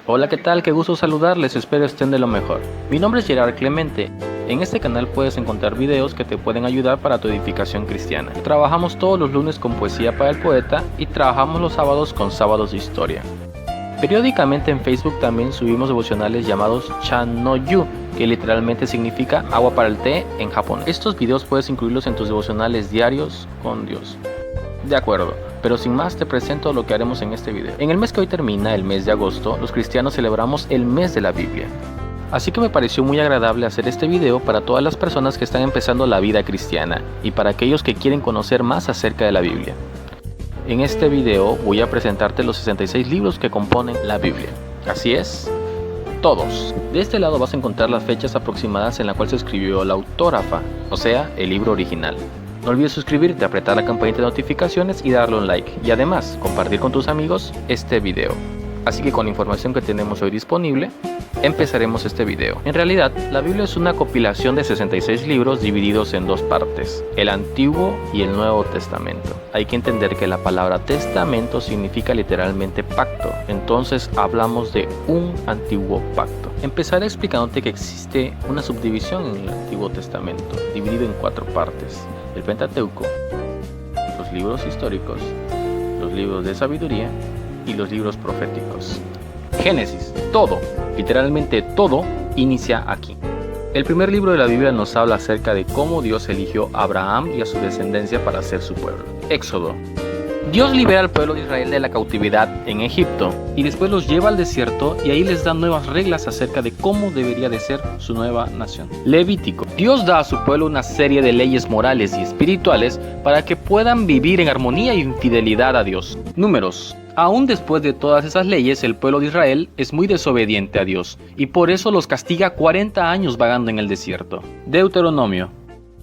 Hola, ¿qué tal? Qué gusto saludarles, espero estén de lo mejor. Mi nombre es Gerard Clemente. En este canal puedes encontrar videos que te pueden ayudar para tu edificación cristiana. Trabajamos todos los lunes con Poesía para el Poeta y trabajamos los sábados con Sábados de Historia. Periódicamente en Facebook también subimos devocionales llamados Chan-no-yu, que literalmente significa agua para el té en japonés. Estos videos puedes incluirlos en tus devocionales diarios con Dios. De acuerdo, pero sin más te presento lo que haremos en este video. En el mes que hoy termina, el mes de agosto, los cristianos celebramos el mes de la Biblia. Así que me pareció muy agradable hacer este video para todas las personas que están empezando la vida cristiana y para aquellos que quieren conocer más acerca de la Biblia. En este video voy a presentarte los 66 libros que componen la Biblia. Así es, todos. De este lado vas a encontrar las fechas aproximadas en la cual se escribió la autógrafa, o sea, el libro original. No olvides suscribirte, apretar la campanita de notificaciones y darle un like. Y además, compartir con tus amigos este video. Así que con la información que tenemos hoy disponible, empezaremos este video. En realidad, la Biblia es una compilación de 66 libros divididos en dos partes, el Antiguo y el Nuevo Testamento. Hay que entender que la palabra testamento significa literalmente pacto, entonces hablamos de un antiguo pacto. Empezaré explicándote que existe una subdivisión en el Antiguo Testamento, dividido en 4 partes: el Pentateuco, los libros históricos, los libros de sabiduría y los libros proféticos. Génesis, todo, literalmente todo, inicia aquí. El primer libro de la Biblia nos habla acerca de cómo Dios eligió a Abraham y a su descendencia para ser su pueblo. Éxodo. Dios libera al pueblo de Israel de la cautividad en Egipto y después los lleva al desierto y ahí les da nuevas reglas acerca de cómo debería de ser su nueva nación. Levítico. Dios da a su pueblo una serie de leyes morales y espirituales para que puedan vivir en armonía y fidelidad a Dios. Números. Aún después de todas esas leyes, el pueblo de Israel es muy desobediente a Dios y por eso los castiga 40 años vagando en el desierto. Deuteronomio.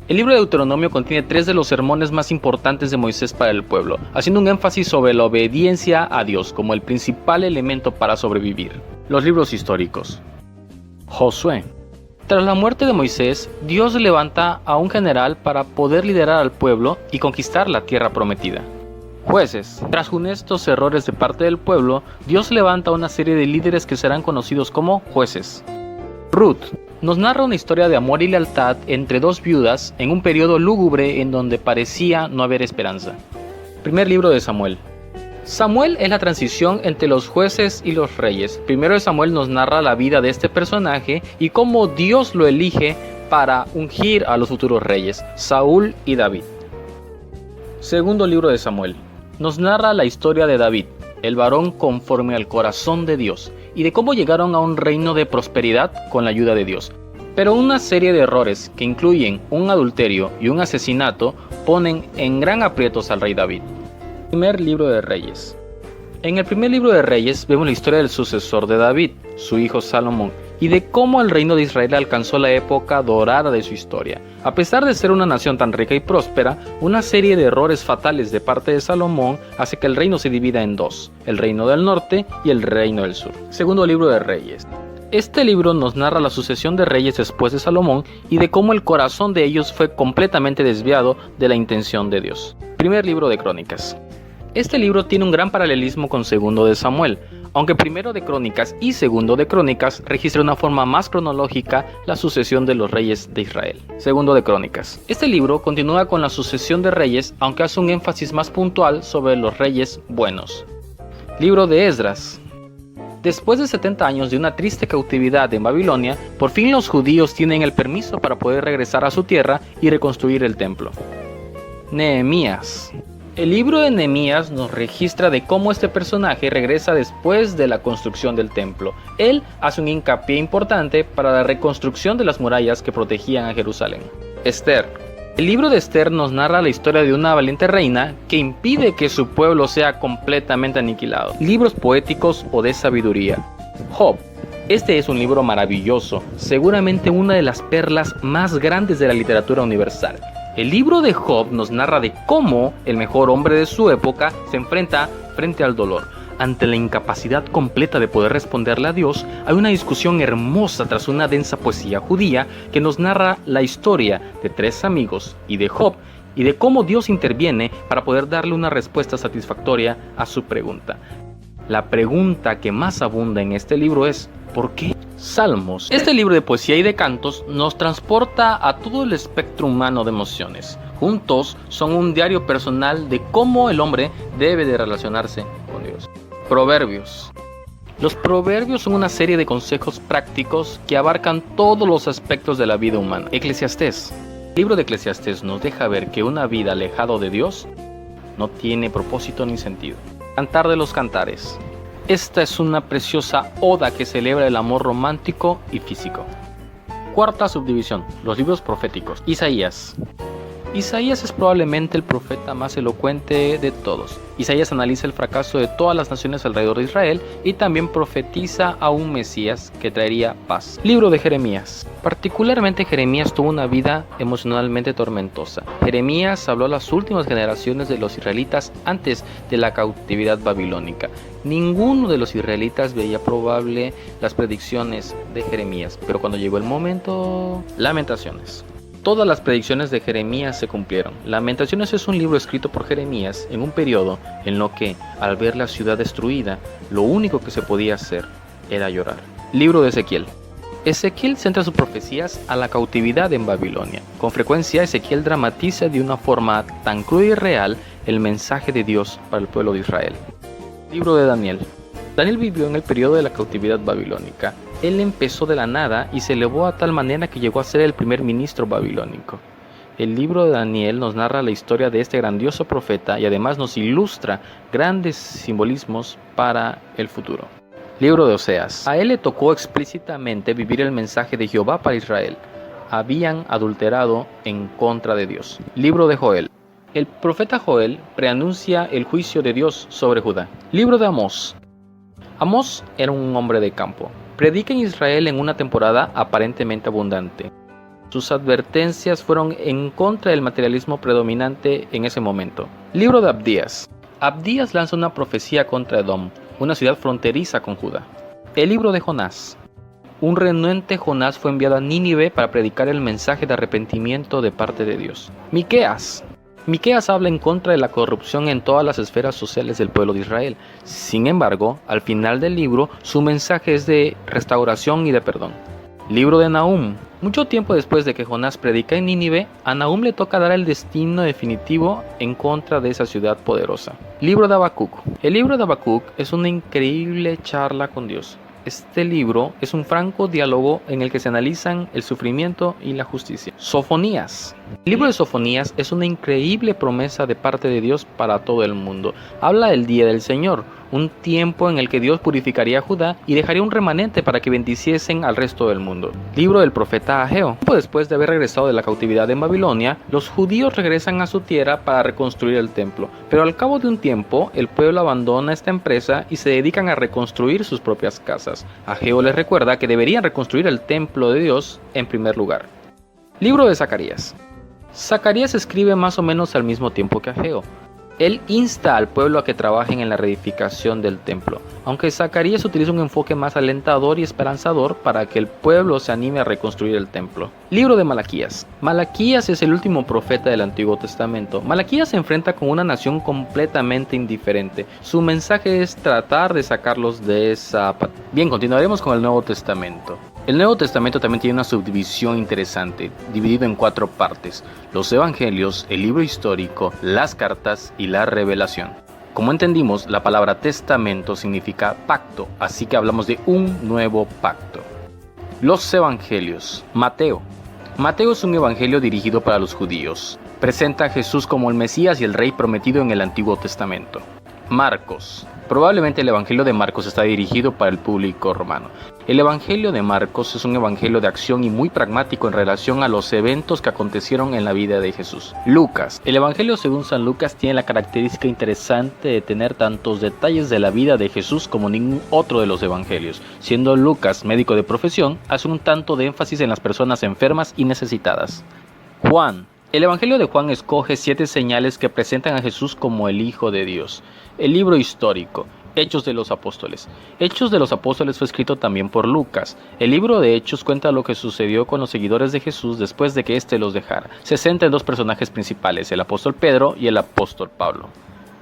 El libro de Deuteronomio contiene 3 de los sermones más importantes de Moisés para el pueblo, haciendo un énfasis sobre la obediencia a Dios como el principal elemento para sobrevivir. Los libros históricos. Josué. Tras la muerte de Moisés, Dios levanta a un general para poder liderar al pueblo y conquistar la tierra prometida. Jueces. Tras funestos errores de parte del pueblo, Dios levanta una serie de líderes que serán conocidos como jueces. Ruth. Nos narra una historia de amor y lealtad entre 2 viudas en un periodo lúgubre en donde parecía no haber esperanza. Primer libro de Samuel. Samuel es la transición entre los jueces y los reyes. Primero de Samuel nos narra la vida de este personaje y cómo Dios lo elige para ungir a los futuros reyes, Saúl y David. Segundo libro de Samuel. Nos narra la historia de David, el varón conforme al corazón de Dios, y de cómo llegaron a un reino de prosperidad con la ayuda de Dios. Pero una serie de errores que incluyen un adulterio y un asesinato ponen en gran aprietos al rey David. Primer libro de Reyes. En el primer libro de Reyes vemos la historia del sucesor de David, su hijo Salomón, y de cómo el reino de Israel alcanzó la época dorada de su historia. A pesar de ser una nación tan rica y próspera, una serie de errores fatales de parte de Salomón hace que el reino se divida en 2, el reino del norte y el reino del sur. Segundo libro de Reyes. Este libro nos narra la sucesión de reyes después de Salomón y de cómo el corazón de ellos fue completamente desviado de la intención de Dios. Primer libro de Crónicas. Este libro tiene un gran paralelismo con Segundo de Samuel, aunque Primero de Crónicas y Segundo de Crónicas registra de una forma más cronológica la sucesión de los reyes de Israel. Segundo de Crónicas. Este libro continúa con la sucesión de reyes, aunque hace un énfasis más puntual sobre los reyes buenos. Libro de Esdras. Después de 70 años de una triste cautividad en Babilonia, por fin los judíos tienen el permiso para poder regresar a su tierra y reconstruir el templo. Nehemías. El libro de Nehemías nos registra de cómo este personaje regresa después de la construcción del templo. Él hace un hincapié importante para la reconstrucción de las murallas que protegían a Jerusalén. Esther. El libro de Esther nos narra la historia de una valiente reina que impide que su pueblo sea completamente aniquilado. Libros poéticos o de sabiduría. Job. Este es un libro maravilloso, seguramente una de las perlas más grandes de la literatura universal. El libro de Job nos narra de cómo el mejor hombre de su época se enfrenta frente al dolor. Ante la incapacidad completa de poder responderle a Dios, hay una discusión hermosa tras una densa poesía judía que nos narra la historia de 3 amigos y de Job y de cómo Dios interviene para poder darle una respuesta satisfactoria a su pregunta. La pregunta que más abunda en este libro es ¿por qué? Salmos. Este libro de poesía y de cantos nos transporta a todo el espectro humano de emociones. Juntos son un diario personal de cómo el hombre debe de relacionarse con Dios. Proverbios. Los proverbios son una serie de consejos prácticos que abarcan todos los aspectos de la vida humana. Eclesiastés. El libro de Eclesiastés nos deja ver que una vida alejada de Dios no tiene propósito ni sentido. Cantar de los cantares. Esta es una preciosa oda que celebra el amor romántico y físico. Cuarta subdivisión, los libros proféticos. Isaías. Isaías es probablemente el profeta más elocuente de todos. Isaías analiza el fracaso de todas las naciones alrededor de Israel y también profetiza a un Mesías que traería paz. Libro de Jeremías. Particularmente Jeremías tuvo una vida emocionalmente tormentosa. Jeremías habló a las últimas generaciones de los israelitas antes de la cautividad babilónica. Ninguno de los israelitas veía probable las predicciones de Jeremías, pero cuando llegó el momento... Lamentaciones. Todas las predicciones de Jeremías se cumplieron. Lamentaciones es un libro escrito por Jeremías en un periodo en lo que, al ver la ciudad destruida, lo único que se podía hacer era llorar. Libro de Ezequiel. Ezequiel centra sus profecías a la cautividad en Babilonia. Con frecuencia, Ezequiel dramatiza de una forma tan cruda y real el mensaje de Dios para el pueblo de Israel. Libro de Daniel. Daniel vivió en el periodo de la cautividad babilónica. Él empezó de la nada y se elevó a tal manera que llegó a ser el primer ministro babilónico. El libro de Daniel nos narra la historia de este grandioso profeta y además nos ilustra grandes simbolismos para el futuro. Libro de Oseas. A él le tocó explícitamente vivir el mensaje de Jehová para Israel. Habían adulterado en contra de Dios. Libro de Joel. El profeta Joel preanuncia el juicio de Dios sobre Judá. Libro de Amós. Amós era un hombre de campo. Predica en Israel en una temporada aparentemente abundante. Sus advertencias fueron en contra del materialismo predominante en ese momento. Libro de Abdías. Abdías lanza una profecía contra Edom, una ciudad fronteriza con Judá. El libro de Jonás. Un renuente Jonás fue enviado a Nínive para predicar el mensaje de arrepentimiento de parte de Dios. Miqueas. Miqueas habla en contra de la corrupción en todas las esferas sociales del pueblo de Israel. Sin embargo, al final del libro, su mensaje es de restauración y de perdón. Libro de Nahum. Mucho tiempo después de que Jonás predica en Nínive, a Nahum le toca dar el destino definitivo en contra de esa ciudad poderosa. Libro de Habacuc. El libro de Habacuc es una increíble charla con Dios. Este libro es un franco diálogo en el que se analizan el sufrimiento y la justicia. Sofonías. El libro de Sofonías es una increíble promesa de parte de Dios para todo el mundo. Habla del día del Señor, un tiempo en el que Dios purificaría a Judá y dejaría un remanente para que bendiciesen al resto del mundo. Libro del profeta Ageo. Después de haber regresado de la cautividad en Babilonia, los judíos regresan a su tierra para reconstruir el templo. Pero al cabo de un tiempo, el pueblo abandona esta empresa y se dedican a reconstruir sus propias casas. Ageo les recuerda que deberían reconstruir el templo de Dios en primer lugar. Libro de Zacarías. Zacarías escribe más o menos al mismo tiempo que Ageo. Él insta al pueblo a que trabajen en la reedificación del templo, aunque Zacarías utiliza un enfoque más alentador y esperanzador para que el pueblo se anime a reconstruir el templo. Libro de Malaquías. Malaquías es el último profeta del Antiguo Testamento. Malaquías se enfrenta con una nación completamente indiferente. Su mensaje es tratar de sacarlos de esa... Bien, continuaremos con el Nuevo Testamento. El Nuevo Testamento también tiene una subdivisión interesante, dividido en 4 partes: los Evangelios, el libro histórico, las cartas y la revelación. Como entendimos, la palabra testamento significa pacto, así que hablamos de un nuevo pacto. Los Evangelios. Mateo. Mateo es un evangelio dirigido para los judíos. Presenta a Jesús como el Mesías y el Rey prometido en el Antiguo Testamento. Marcos. Probablemente el Evangelio de Marcos está dirigido para el público romano. El Evangelio de Marcos es un evangelio de acción y muy pragmático en relación a los eventos que acontecieron en la vida de Jesús. Lucas. El Evangelio según San Lucas tiene la característica interesante de tener tantos detalles de la vida de Jesús como ningún otro de los evangelios. Siendo Lucas médico de profesión, hace un tanto de énfasis en las personas enfermas y necesitadas. Juan. El Evangelio de Juan escoge 7 señales que presentan a Jesús como el Hijo de Dios. El libro histórico. Hechos de los Apóstoles. Hechos de los Apóstoles fue escrito también por Lucas. El libro de Hechos cuenta lo que sucedió con los seguidores de Jesús después de que éste los dejara. Se centra en 2 personajes principales, el apóstol Pedro y el apóstol Pablo.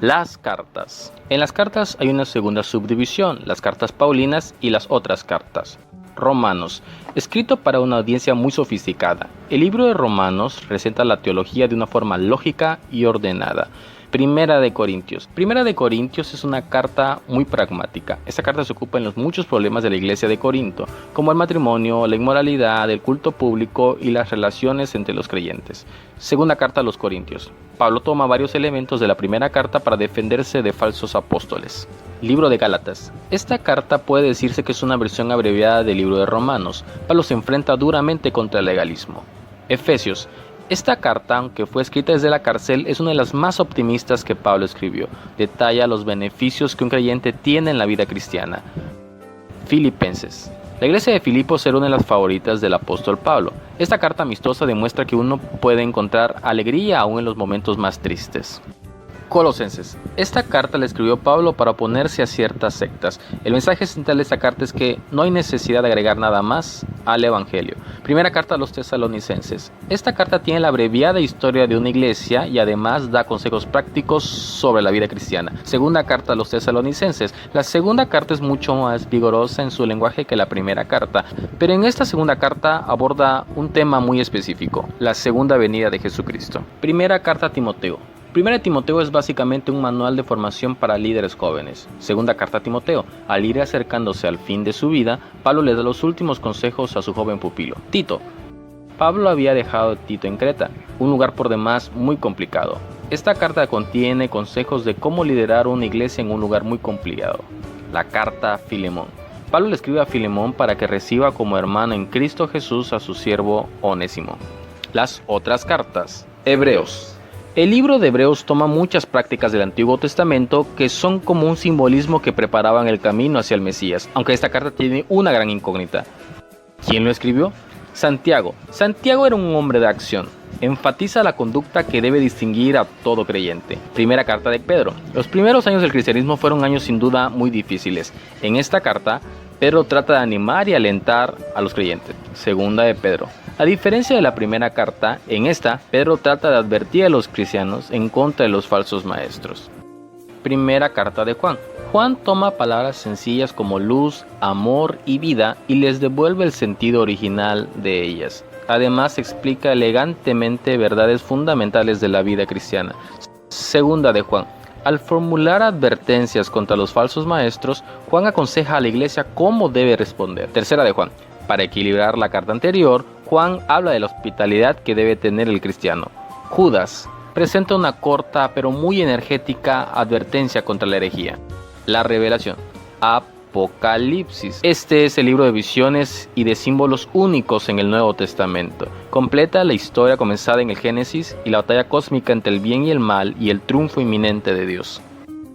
Las cartas. En las cartas hay una segunda subdivisión, las cartas paulinas y las otras cartas. Romanos, escrito para una audiencia muy sofisticada. El libro de Romanos presenta la teología de una forma lógica y ordenada. Primera de Corintios. Primera de Corintios es una carta muy pragmática. Esta carta se ocupa en los muchos problemas de la iglesia de Corinto, como el matrimonio, la inmoralidad, el culto público y las relaciones entre los creyentes. Segunda carta a los Corintios. Pablo toma varios elementos de la primera carta para defenderse de falsos apóstoles. Libro de Gálatas. Esta carta puede decirse que es una versión abreviada del libro de Romanos. Pablo se enfrenta duramente contra el legalismo. Efesios. Esta carta, aunque fue escrita desde la cárcel, es una de las más optimistas que Pablo escribió. Detalla los beneficios que un creyente tiene en la vida cristiana. Filipenses. La iglesia de Filipos era una de las favoritas del apóstol Pablo. Esta carta amistosa demuestra que uno puede encontrar alegría aún en los momentos más tristes. Colosenses. Esta carta la escribió Pablo para oponerse a ciertas sectas. El mensaje central de esta carta es que no hay necesidad de agregar nada más al Evangelio. Primera carta a los Tesalonicenses. Esta carta tiene la abreviada historia de una iglesia y además da consejos prácticos sobre la vida cristiana. Segunda carta a los Tesalonicenses. La segunda carta es mucho más vigorosa en su lenguaje que la primera carta, pero en esta segunda carta aborda un tema muy específico, la segunda venida de Jesucristo. Primera carta a Timoteo. Primera de Timoteo es básicamente un manual de formación para líderes jóvenes. Segunda carta a Timoteo. Al ir acercándose al fin de su vida, Pablo le da los últimos consejos a su joven pupilo, Tito. Pablo había dejado a Tito en Creta, un lugar por demás muy complicado. Esta carta contiene consejos de cómo liderar una iglesia en un lugar muy complicado. La carta a Filemón. Pablo le escribe a Filemón para que reciba como hermano en Cristo Jesús a su siervo Onésimo. Las otras cartas. Hebreos. El libro de Hebreos toma muchas prácticas del Antiguo Testamento que son como un simbolismo que preparaban el camino hacia el Mesías, aunque esta carta tiene una gran incógnita. ¿Quién lo escribió? Santiago. Santiago era un hombre de acción. Enfatiza la conducta que debe distinguir a todo creyente. Primera carta de Pedro. Los primeros años del cristianismo fueron años sin duda muy difíciles. En esta carta, Pedro trata de animar y alentar a los creyentes. Segunda de Pedro. A diferencia de la primera carta, en esta, Pedro trata de advertir a los cristianos en contra de los falsos maestros. Primera carta de Juan. Juan toma palabras sencillas como luz, amor y vida y les devuelve el sentido original de ellas. Además, explica elegantemente verdades fundamentales de la vida cristiana. Segunda de Juan. Al formular advertencias contra los falsos maestros, Juan aconseja a la iglesia cómo debe responder. Tercera de Juan. Para equilibrar la carta anterior, Juan habla de la hospitalidad que debe tener el cristiano. Judas presenta una corta pero muy energética advertencia contra la herejía. La revelación. Apocalipsis. Este es el libro de visiones y de símbolos únicos en el Nuevo Testamento. Completa la historia comenzada en el Génesis y la batalla cósmica entre el bien y el mal y el triunfo inminente de Dios.